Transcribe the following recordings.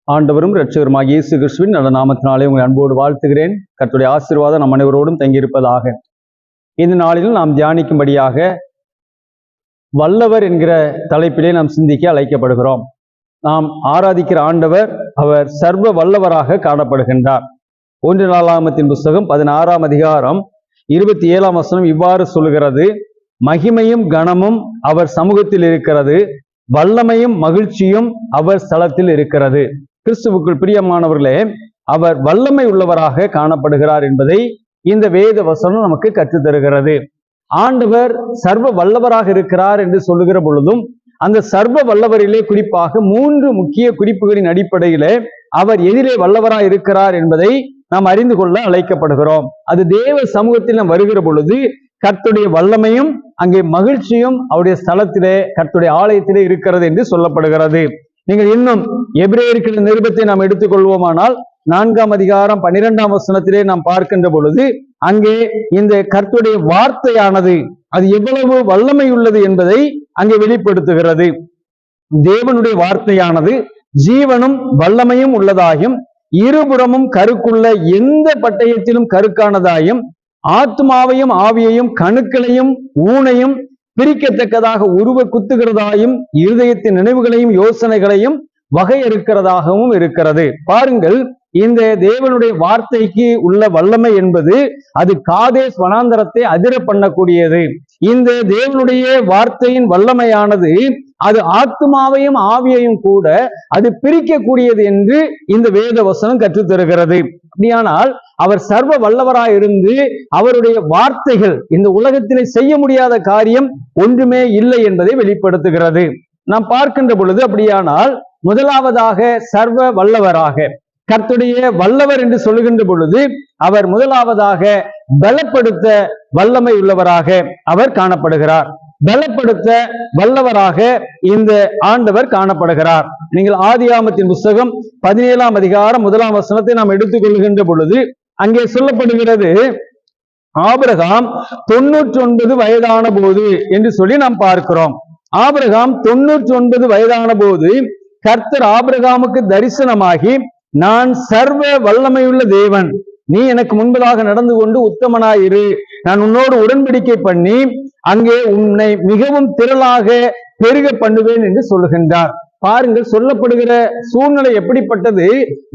ஆண்டவரும் இரட்சகருமாகிய இயேசு கிறிஸ்துவின் நல்ல நாமத்தினாலே உங்களை அன்போடு வாழ்த்துகிறேன். கர்த்தருடைய ஆசீர்வாதம் நம் அனைவரோடும் தங்கியிருப்பதாக. இந்த நாளில் நாம் தியானிக்கும்படியாக வல்லவர் என்கிற தலைப்பிலே நாம் சிந்திக்க அழைக்கப்படுகிறோம். நாம் ஆராதிக்கிற ஆண்டவர் அவர் சர்வ வல்லவராக காணப்படுகின்றார். 1 நாளாகமத்தின் புஸ்தகம் 16ஆம் அதிகாரம் 27ஆம் வசனம் இவ்வாறு சொல்கிறது: மகிமையும் கனமும் அவர் சமூகத்தில் இருக்கிறது, வல்லமையும் மகிழ்ச்சியும் அவர் ஸ்தலத்தில் இருக்கிறது. கிறிஸ்துவுக்குள் பிரியமானவர்களே, அவர் வல்லமை உள்ளவராக காணப்படுகிறார் என்பதை இந்த வேத வசனம் நமக்கு கற்றுத் தருகிறது. ஆண்டவர் சர்வ வல்லவராக இருக்கிறார் என்று சொல்லுகிற பொழுதும் அந்த சர்வ வல்லவரிலே குறிப்பாக 3 முக்கிய குறிப்புகளின் அடிப்படையிலே அவர் எதிரே வல்லவராக இருக்கிறார் என்பதை நாம் அறிந்து கொள்ள அழைக்கப்படுகிறோம். அது தேவ சமூகத்தில் நாம் வருகிற பொழுது கர்த்தருடைய வல்லமையும் அங்கே மகிழ்ச்சியும் அவருடைய ஸ்தலத்திலே கர்த்தருடைய ஆலயத்திலே இருக்கிறது என்று சொல்லப்படுகிறது. நீங்கள் இன்னும் எபிரேயருக்கு நிருபத்தை நாம் எடுத்துக்கொள்வோமானால் 4ஆம் அதிகாரம் 12ஆம் வசனத்திலே நாம் பார்க்கின்ற பொழுது அங்கே இந்த கர்த்தருடைய வார்த்தையானது அது எவ்வளவு வல்லமை உள்ளது என்பதை அங்கே வெளிப்படுத்துகிறது. தேவனுடைய வார்த்தையானது ஜீவனும் வல்லமையும் உள்ளதாயும் இருபுறமும் கருக்குள்ள எந்த பட்டயத்திலும் கருக்கானதாயும் ஆத்மாவையும் ஆவியையும் கணுக்களையும் ஊனையும் பிரிக்கத்தக்கதாக உருவ குத்துகிறதாயும் இருதயத்தின் நினைவுகளையும் யோசனைகளையும் வகையறுக்கிறதாகவும் இருக்கிறது. பாருங்கள், இந்த தேவனுடைய வார்த்தைக்கு உள்ள வல்லமை என்பது அது காதேஸ் வனாந்தரத்தை அதிர பண்ணக்கூடியது. இந்த தேவனுடைய வார்த்தையின் வல்லமையானது அது ஆத்மாவையும் ஆவியையும் கூட அது பிரிக்கக்கூடியது என்று இந்த வேத வசனம் கற்றுத்தருகிறது. அப்படியானால் அவர் சர்வ வல்லவராய் இருந்து அவருடைய வார்த்தைகள் இந்த உலகத்திலே செய்ய முடியாத காரியம் ஒன்றுமே இல்லை என்பதை வெளிப்படுத்துகிறது. நாம் பார்க்கின்ற பொழுது அப்படியானால் முதலாவதாக சர்வ வல்லவராக கர்த்தருடைய வல்லவர் என்று சொல்லுகின்ற பொழுது அவர் முதலாவதாக பலப்படுத்த வல்லமை உள்ளவராக அவர் காணப்படுகிறார். பலப்படுத்த வல்லவராக இந்த ஆண்டவர் காணப்படுகிறார். நீங்கள் ஆதியாகமத்தின் புஸ்தகம் 17ஆம் அதிகாரம் 1ஆம் வசனத்தை நாம் எடுத்துக்கொள்கின்ற பொழுது அங்கே சொல்லப்படுகிறது, ஆபிரகாம் 99 வயதான போது என்று சொல்லி நாம் பார்க்கிறோம். ஆபிரகாம் 99 வயதான போது கர்த்தர் ஆபிரகாமுக்கு தரிசனமாகி, நான் சர்வ வல்லமையுள்ள தேவன், நீ எனக்கு முன்பதாக நடந்து கொண்டு உத்தமனாயிரு, நான் உன்னோடு உடன்படிக்கை பண்ணி அங்கே உன்னை மிகவும் திரளாக பெருக பண்ணுவேன் என்று சொல்லுகின்றார். பாருங்கள், சொல்லப்படுகிற சூழ்நிலை எப்படிப்பட்டது.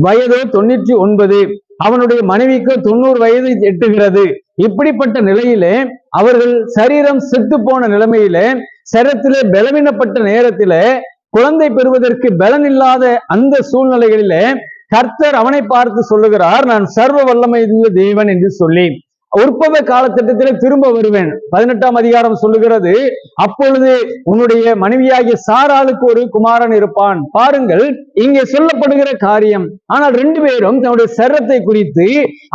வயதோ 99, அவனுடைய மனைவிக்கு 90 வயது எட்டுகிறது. இப்படிப்பட்ட நிலையிலே அவர்கள் சரீரம் செத்து போன நிலைமையிலே சரத்திலே பலவீனப்பட்ட நேரத்திலே குழந்தை பெறுவதற்கு பலன் இல்லாத அந்த சூழ்நிலைகளிலே கர்த்தர் அவனை பார்த்து சொல்லுகிறார், நான் சர்வ வல்லமையுள்ள தேவன் என்று சொல்லி உற்பவ காலத்திட்டத்திலே திரும்ப வருவேன். 18ஆம் அதிகாரம் சொல்லுகிறது, அப்பொழுது உன்னுடைய மனைவியாகிய சாராளுக்கு ஒரு குமாரன் இருப்பான். பாருங்கள், இங்கே சொல்லப்படுகிற காரியம். ஆனால் 2 பேரும் தன்னுடைய சரத்தை குறித்து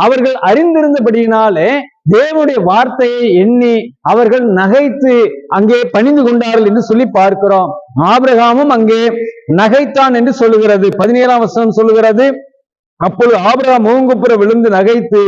அவர்கள் அறிந்திருந்தபடியினாலே தேவனுடைய வார்த்தையை எண்ணி அவர்கள் நகைத்து அங்கே பணிந்து கொண்டார்கள் என்று சொல்லி பார்க்கிறோம். ஆபிரகாமும் அங்கே நகைத்தான் என்று சொல்லுகிறது. 17ஆம் வசனம் சொல்லுகிறது, அப்பொழுது ஆபிரகாம் முகங்குப்புற விழுந்து நகைத்து,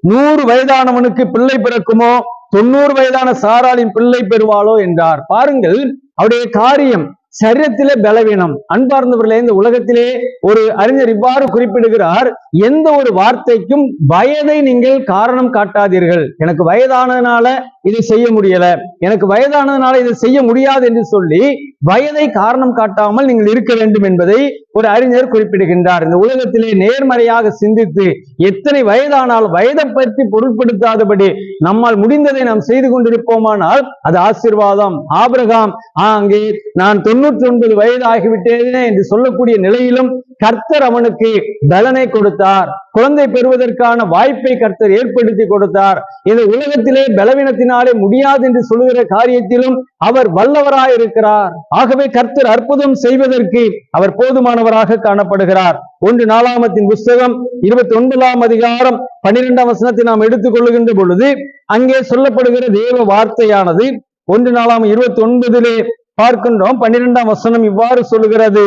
100 வயதானவனுக்கு பிள்ளை பிறக்குமோ, 90 வயதான சாராளின் பிள்ளை பெறுவாளோ என்றார். பாருங்கள், அவருடைய காரியம் சரீரத்திலே பலவீனம். அன்பார்ந்தவர்களே, இந்த உலகத்திலே ஒரு அறிஞர் இவ்வாறு குறிப்பிடுகிறார், எந்த ஒரு வார்த்தைக்கும் வயதை நீங்கள் காரணம் காட்டாதீர்கள். எனக்கு வயதானதுனால இதை செய்ய முடியல, எனக்கு வயதானதுனால இதை செய்ய முடியாது என்று சொல்லி வயதை காரணம் காட்டாமல் நீங்கள் இருக்க வேண்டும் என்பதை ஒரு அறிஞர் குறிப்பிடுகின்றார். இந்த உலகத்திலே நேர்மறையாக சிந்தித்து எத்தனை வயதானாலும் வயதை பற்றி பொருட்படுத்தாதபடி நம்மால் முடிந்ததை நாம் செய்து கொண்டிருப்போமானால் அது ஆசீர்வாதம். ஆபிரகாம் அங்கே நான் 99 வயது ஆகிவிட்டேனே என்று சொல்லக்கூடிய நிலையிலும் கர்த்தர் அவனுக்கு பலனை கொடுத்தார். குழந்தை பெறுவதற்கான வாய்ப்பை கர்த்தர் ஏற்படுத்தி கொடுத்தார். இந்த உலகத்திலே பலவீனத்தினாலே முடியாது என்று சொல்லுகிற காரியத்திலும் அவர் வல்லவராய் இருக்கிறார். ஆகவே கர்த்தர் அற்புதம் செய்வதற்கு அவர் போதுமானவராக காணப்படுகிறார். 1 நாளாகமத்தின் புஸ்தகம் 29ஆம் அதிகாரம் 12ஆம் வசனத்தை நாம் எடுத்துக்கொள்ளுகின்ற பொழுது அங்கே சொல்லப்படுகிற தேவ வார்த்தையானது 1 நாளாகமம் 29 பார்க்கின்றோம். 12ஆம் வசனம் இவ்வாறு சொல்லுகிறது,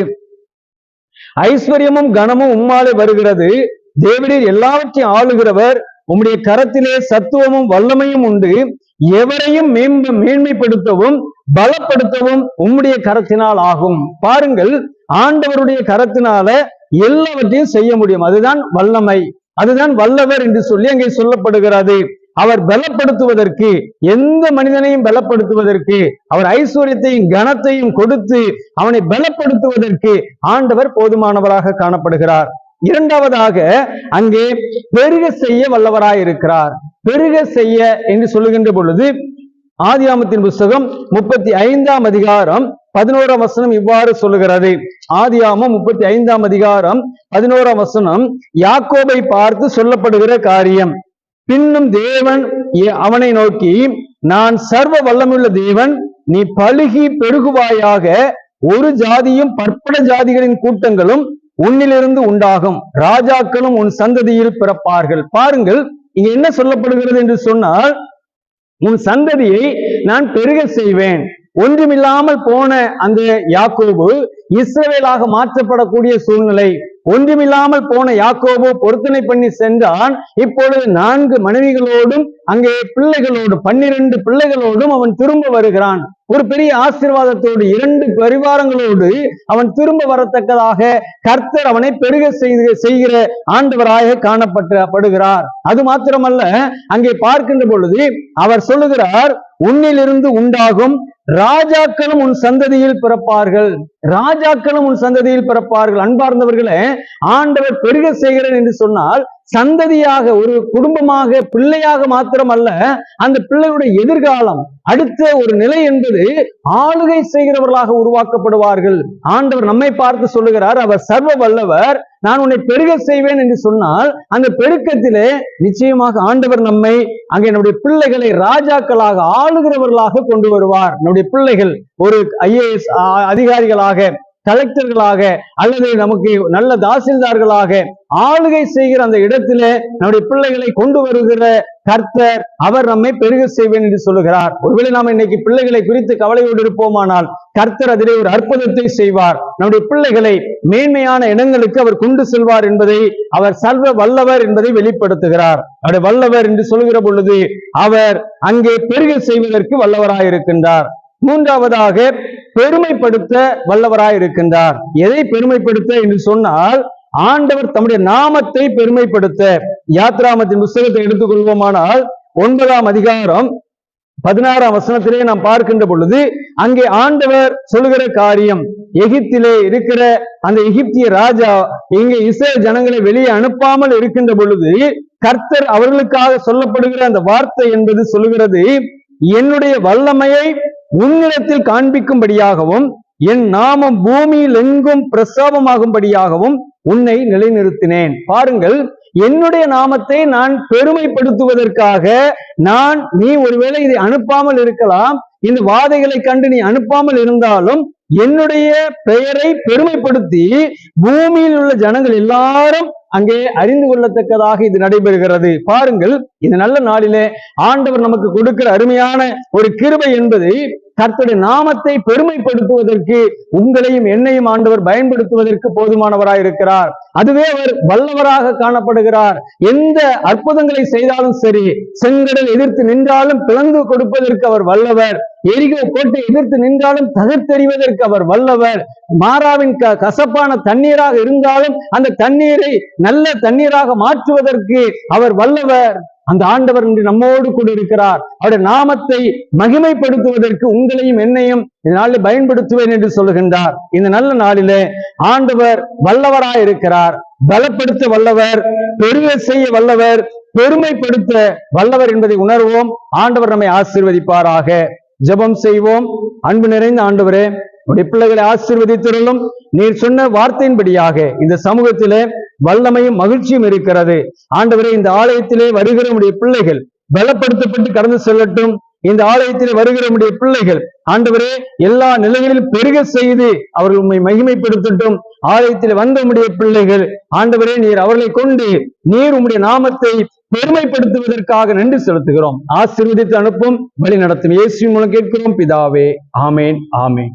ஐஸ்வர்யமும் கனமும் உம்மாலே வருகிறது, தேவரீர் எல்லாவற்றையும் ஆளுகிறவர், உம்முடைய கரத்திலே சத்துவமும் வல்லமையும் உண்டு, எவரையும் மேன்மைப்படுத்தவும் பலப்படுத்தவும் உம்முடைய கரத்தினால் ஆகும். பாருங்கள், ஆண்டவருடைய கரத்தினால எல்லாவற்றையும் செய்ய முடியும். அதுதான் வல்லமை, அதுதான் வல்லவர் என்று சொல்லி அங்கே சொல்லப்படுகிறது. அவர் பலப்படுத்துவதற்கு, எந்த மனிதனையும் பலப்படுத்துவதற்கு, அவர் ஐஸ்வர்யத்தையும் கனத்தையும் கொடுத்து அவனை பலப்படுத்துவதற்கு ஆண்டவர் போதுமானவராக காணப்படுகிறார். இரண்டாவதாக அங்கே பெருக செய்ய வல்லவராய் இருக்கிறார். பெருக செய்ய என்று சொல்லுகின்ற பொழுது ஆதியாகமத்தின் புஸ்தகம் 35ஆம் அதிகாரம் 11ஆம் வசனம் இவ்வாறு சொல்லுகிறது. ஆதியாகமம் 35ஆம் அதிகாரம் 11ஆம் வசனம் யாக்கோபை பார்த்து சொல்லப்படுகிற காரியம். பின்னும் தேவன் அவனை நோக்கி, நான் சர்வ வல்லமையுள்ள தேவன், நீ பலுகி பெருகுவாயாக, ஒரு ஜாதியும் பற்பல ஜாதிகளின் கூட்டங்களும் உன்னிலிருந்து உண்டாகும், ராஜாக்களும் உன் சந்ததியில் பிறப்பார்கள். பாருங்கள், இங்க என்ன சொல்லப்படுகிறது என்று சொன்னால், உன் சந்ததியை நான் பெருக செய்வேன். ஒன்றுமில்லாமல் போன அந்த யாக்கோபு இஸ்ரவேலாக மாற்றப்படக்கூடிய சூழ்நிலை. ஒன்றுமில்லாமல் போன யாக்கோபு பொருத்தனை பண்ணி சென்றான். இப்பொழுது 4 மனைவிகளோடும் அங்கே பிள்ளைகளோடும் 12 பிள்ளைகளோடும் அவன் திரும்ப வருகிறான். ஒரு பெரிய ஆசீர்வாதத்தோடு 2 பரிவாரங்களோடு அவன் திரும்ப வரத்தக்கதாக கர்த்தர் அவனை பெருக செய்கிற ஆண்டவராக காணப்படுகிறார். அது மாத்திரமல்ல, அங்கே பார்க்கின்ற பொழுது அவர் சொல்லுகிறார், உன்னிலிருந்து உண்டாகும் ராஜாக்களும் உன் சந்ததியில் பிறப்பார்கள். ராஜாக்களும் உன் சந்ததியில் பிறப்பார்கள். அன்பார்ந்தவர்களே, ஆண்டவர் பெருக செய்கிறேன் என்று சொன்னால் சந்ததியாக, ஒரு குடும்பமாக, பிள்ளையாக மாத்திரமல்ல, அந்த பிள்ளையுடைய எதிர்காலம், அடுத்த ஒரு நிலை என்பது ஆளுகை செய்கிறவர்களாக உருவாக்கப்படுவார்கள். ஆண்டவர் நம்மை பார்த்து சொல்லுகிறார், அவர் சர்வ வல்லவர், நான் உன்னை பெருக செய்வேன் என்று சொன்னால் அந்த பெருக்கத்திலே நிச்சயமாக ஆண்டவர் நம்மை அங்கே நம்முடைய பிள்ளைகளை ராஜாக்களாக, ஆளுகிறவர்களாக கொண்டு வருவார். நம்முடைய பிள்ளைகள் ஒரு IAS அதிகாரிகளாக, கலெக்டர்களாக, அல்லது நமக்கு நல்ல தாசில்தார்களாக ஆளுகை செய்கிற அந்த இடத்திலே நம்முடைய பிள்ளைகளை கொண்டு வருகிற கர்த்தர் அவர் நம்மை பெருக செய்வேன் என்று சொல்லுகிறார். ஒருவேளை நாம் இன்னைக்கு பிள்ளைகளை குறித்து கவலையோடு இருப்போமானால் கர்த்தர் அதிலே ஒரு அற்புதத்தை செய்வார். நம்முடைய பிள்ளைகளை மேன்மையான இடங்களுக்கு அவர் கொண்டு செல்வார் என்பதை, அவர் சர்வ வல்லவர் என்பதை வெளிப்படுத்துகிறார். அவர் வல்லவர் என்று சொல்லுகிற பொழுது அவர் அங்கே பெருக செய்வதற்கு வல்லவராயிருக்கின்றார். மூன்றாவதாக பெருமைப்படுத்த வல்லவராய் இருக்கின்றார். எதை பெருமைப்படுத்த என்று சொன்னால், ஆண்டவர் தம்முடைய நாமத்தை பெருமைப்படுத்த. யாத்ராமத்தின் புஸ்தகத்தை எடுத்துக்கொள்வோமானால் 9ஆம் அதிகாரம் 16ஆம் வசனத்திலே நாம் பார்க்கின்ற பொழுது அங்கே ஆண்டவர் சொல்லுகிற காரியம், எகிப்திலே இருக்கிற அந்த எகிப்திய ராஜா இங்கே இஸ்ரவேல் ஜனங்களை வெளியே அனுப்பாமல் இருக்கின்ற பொழுது கர்த்தர் அவர்களுக்காக சொல்லப்படுகிற அந்த வார்த்தை என்பது சொல்லுகிறது, என்னுடைய வல்லமையை உன்னிடத்தில் காண்பிக்கும்படியாகவும் என் நாமம் பூமியில் எங்கும் பிரஸ்தாபமாகும்படியாகவும் உன்னை நிலைநிறுத்தினேன். பாருங்கள், என்னுடைய நாமத்தை நான் பெருமைப்படுத்துவதற்காக நீ ஒருவேளை இதை அனுப்பாமல் இருக்கலாம், இந்த வாதைகளை கண்டு நீ அனுப்பாமல் இருந்தாலும் என்னுடைய பெயரை பெருமைப்படுத்தி பூமியில் உள்ள ஜனங்கள் எல்லாரும் அங்கே அறிந்து கொள்ளத்தக்கதாக இது நடைபெறுகிறது. பாருங்கள், இந்த நல்ல நாளிலே ஆண்டவர் நமக்கு கொடுக்கிற அருமையான ஒரு கிருபை என்பது கர்த்தருடைய நாமத்தை பெருமைப்படுத்துவதற்கு உங்களையும் என்னையும் ஆண்டவர் பயன்படுத்துவதற்கு போதுமானவராய் இருக்கிறார். அதுவே அவர் வல்லவராக காணப்படுகிறார். எந்த அற்புதங்களை செய்தாலும் சரி, செங்கடல் எதிர்த்து நின்றாலும் பிளந்து கொடுப்பதற்கு அவர் வல்லவர். எரிகோ கோட்டை எதிர்த்து நின்றாலும் தகர்த்தெறிவதற்கு அவர் வல்லவர். மாறாவின் கசப்பான தண்ணீராக இருந்தாலும் அந்த தண்ணீரை நல்ல தண்ணீராக மாற்றுவதற்கு அவர் வல்லவர். அந்த ஆண்டவர் இன்று நம்மோடு கூட இருக்கிறார். அவருடைய நாமத்தை மகிமைப்படுத்துவதற்கு உங்களையும் என்னையும் இந்த நாளில் பயன்படுத்துவேன் என்று சொல்லுகின்றார். இந்த நல்ல நாளிலே ஆண்டவர் வல்லவராய் இருக்கிறார். பலப்படுத்த வல்லவர், பெருக செய்ய வல்லவர், பெருமைப்படுத்த வல்லவர் என்பதை உணர்வோம். ஆண்டவர் நம்மை ஆசீர்வதிப்பாராக. ஜெபம் செய்வோம். அன்பு நிறைந்த ஆண்டவரே, உடைய பிள்ளைகளை ஆசீர்வதித்திருளும். நீர் சொன்ன வார்த்தையின்படியாக இந்த சமூகத்திலே வல்லமையும் மகிழ்ச்சியும் இருக்கிறது. ஆண்டவரே, இந்த ஆலயத்திலே வருகிற உடைய பிள்ளைகள் பலப்படுத்தப்பட்டு கடந்து செல்லட்டும். இந்த ஆலயத்திலே வருகிற உடைய பிள்ளைகள் ஆண்டவரே எல்லா நிலைகளிலும் பெருக செய்து அவர்கள் உண்மை மகிமைப்படுத்தட்டும். ஆலயத்தில் வந்த உடைய பிள்ளைகள் ஆண்டவரே, நீர் அவர்களை கொண்டு நீர் உம்முடைய நாமத்தை பெருமைப்படுத்துவதற்காக நன்றி செலுத்துகிறோம். ஆசீர்வதித்து அனுப்பும், வழி நடத்தும். இயேசுவின் மூலம் கேட்கிறோம் பிதாவே. ஆமேன், ஆமேன்.